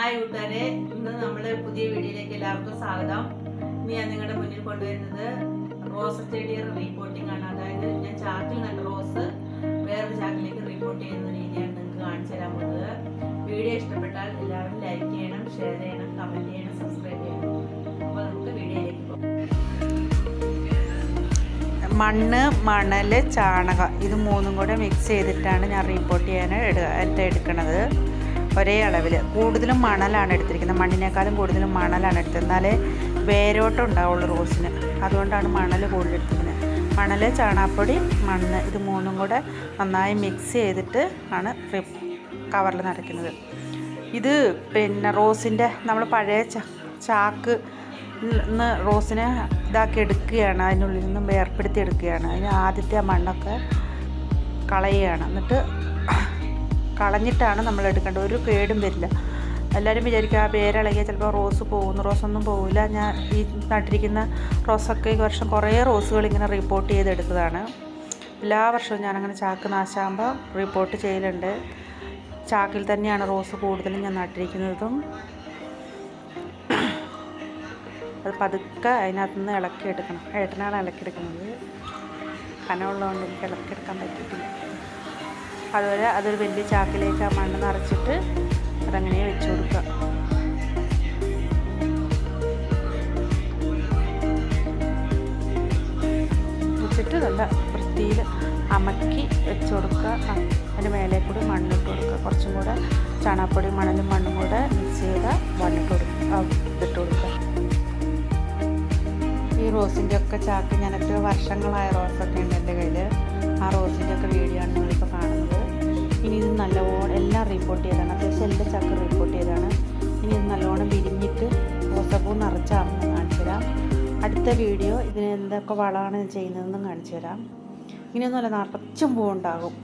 Hi കൂട്ടുകാരെ, ഇന്ന് നമ്മുടെ പുതിയ വീഡിയോയിലേക്ക് എല്ലാവർക്കും സ്വാഗതം. ഇന്ന് ഞാൻ നിങ്ങളുടെ മുന്നിൽ കൊണ്ടുവരുന്നത് റോസ് ചെടിയുടെ റീപോട്ടിംഗ് ആണ്. അതായത് ഞാൻ ചാക്കിൽ നട്ട റോസ് വേറൊരു ചാക്കിലേക്ക് റീപോർട്ട് ചെയ്യുന്ന രീതിയാണ് നിങ്ങൾക്ക് കാണിച്ചു തരാൻ പോകുന്നത്. വീഡിയോ ഇഷ്ടപ്പെട്ടാൽ എല്ലാവരും ലൈക്ക് ചെയ്യണം, ഷെയർ ചെയ്യണം, കമൻറ്റ് ചെയ്യണം, സബ്സ്ക്രൈബ് ചെയ്യണം. അപ്പോൾ നമുക്ക് വീഡിയോയിലേക്ക് പോകാം. മണ്ണ്, മണൽ, ചാണകം ഇത് മൂന്നും കൂടെ മിക്സ് ചെയ്തിട്ടാണ് ഞാൻ റീപോർട്ട് ചെയ്യാൻ എടുക്കുന്നത്. ഒരേ അളവിൽ കൂടുതലും മണലാണ് എടുത്തിരിക്കുന്നത്. മണ്ണിനേക്കാളും കൂടുതലും മണലാണ് എടുത്തത്. എന്നാലേ വേരോട്ടം ഉണ്ടാവുള്ളൂ റോസിന്. അതുകൊണ്ടാണ് മണൽ കൂടുതൽ എടുത്തിരിക്കുന്നത്. മണൽ, ചാണകപ്പൊടി, മണ്ണ് ഇത് മൂന്നും കൂടെ നന്നായി മിക്സ് ചെയ്തിട്ട് ആണ് കവറിൽ നിറയ്ക്കുന്നത്. ഇത് പിന്നെ റോസിൻ്റെ നമ്മൾ പഴയ ചാക്ക് റോസിനെ ഇതാക്കി എടുക്കുകയാണ്. അതിനുള്ളിൽ നിന്നും വേർപ്പെടുത്തി എടുക്കുകയാണ്. അതിന് ആദ്യത്തെ ആ മണ്ണൊക്കെ കളയുകയാണ്. എന്നിട്ട് കളഞ്ഞിട്ടാണ് നമ്മൾ എടുക്കേണ്ടത്. ഒരു കേടും വരില്ല. എല്ലാവരും വിചാരിക്കുക ആ വേരിളകിയാൽ ചിലപ്പോൾ റോസ് പോകുന്നു. റോസൊന്നും പോകില്ല. ഞാൻ ഈ നട്ടിരിക്കുന്ന റോസൊക്കെ ഈ വർഷം കുറേ റോസുകൾ ഇങ്ങനെ റിപ്പോർട്ട് ചെയ്തെടുത്തതാണ്. എല്ലാ വർഷവും ഞാനങ്ങനെ ചാക്ക് നാശമാകുമ്പോൾ റിപ്പോർട്ട് ചെയ്യലുണ്ട്. ചാക്കിൽ തന്നെയാണ് റോസ് കൂടുതലും ഞാൻ നട്ടിരിക്കുന്നതും. അത് പതുക്കെ അതിനകത്ത് നിന്ന് ഇളക്കിയെടുക്കണം. ഏട്ടനാണ് ഇളക്കിയെടുക്കുന്നത്. കനമുള്ളതുകൊണ്ട് എനിക്ക് ഇളക്കിയെടുക്കാൻ പറ്റിയിട്ടില്ല. അതുപോലെ അതൊരു വലിയ ചാക്കിലേക്ക് ആ മണ്ണ് നിറച്ചിട്ട് അതങ്ങനെ വെച്ച് കൊടുക്കുക. വെച്ചിട്ട് നല്ല വൃത്തിയിൽ അമക്കി വെച്ച് കൊടുക്കുക. അതിന് മേലെ കൂടി മണ്ണിട്ട് കൊടുക്കുക. കുറച്ചും കൂടെ ചാണകപ്പൊടി, മണലും മണ്ണും കൂടെ മിക്സ് ചെയ്ത് ഇതിട്ട് കൊടുക്കുക. ഈ റോസിൻ്റെ ഒക്കെ ചാക്ക് ഞാനൊക്കെ വർഷങ്ങളായ റോസൊക്കെ ഉണ്ട് എൻ്റെ കയ്യിൽ. ആ റോസിൻ്റെ ഒക്കെ വീഡിയോ ആണ് നിങ്ങളിപ്പോൾ കാണുന്നത്. ഇനി ഇത് നല്ലവണ്ണം എല്ലാം റിപ്പോർട്ട് ചെയ്താണ്. അത്യാവശ്യം എല്ലാ ചാക്ക് റിപ്പോർട്ട് ചെയ്താണ്. ഇനി ഇത് നല്ലവണ്ണം വിരിഞ്ഞിട്ട് റോസപ്പൂ നിറച്ചാണെന്ന് കാണിച്ചു തരാം. അടുത്ത വീഡിയോ ഇതിന് എന്തൊക്കെ വളമാണ് ചെയ്യുന്നതെന്നും കാണിച്ചു തരാം. ഇങ്ങനെയൊന്നുമല്ല, നിറച്ചും പൂവുണ്ടാകും.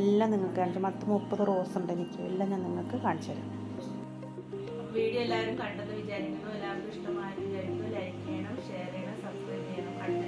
എല്ലാം നിങ്ങൾക്ക് കാണിച്ചു. 30 റോസ് ഉണ്ട് എനിക്ക്. എല്ലാം ഞാൻ നിങ്ങൾക്ക് കാണിച്ചു തരാം. വീഡിയോ എല്ലാവരും കണ്ടെന്ന് വിചാരിക്കുന്നു. എല്ലാവർക്കും ഇഷ്ടമായി വിചാരിക്കുന്നു. ലൈക്ക് ചെയ്യണം, ഷെയർ ചെയ്യണം, സബ്സ്ക്രൈബ് ചെയ്യണം. അടുത്ത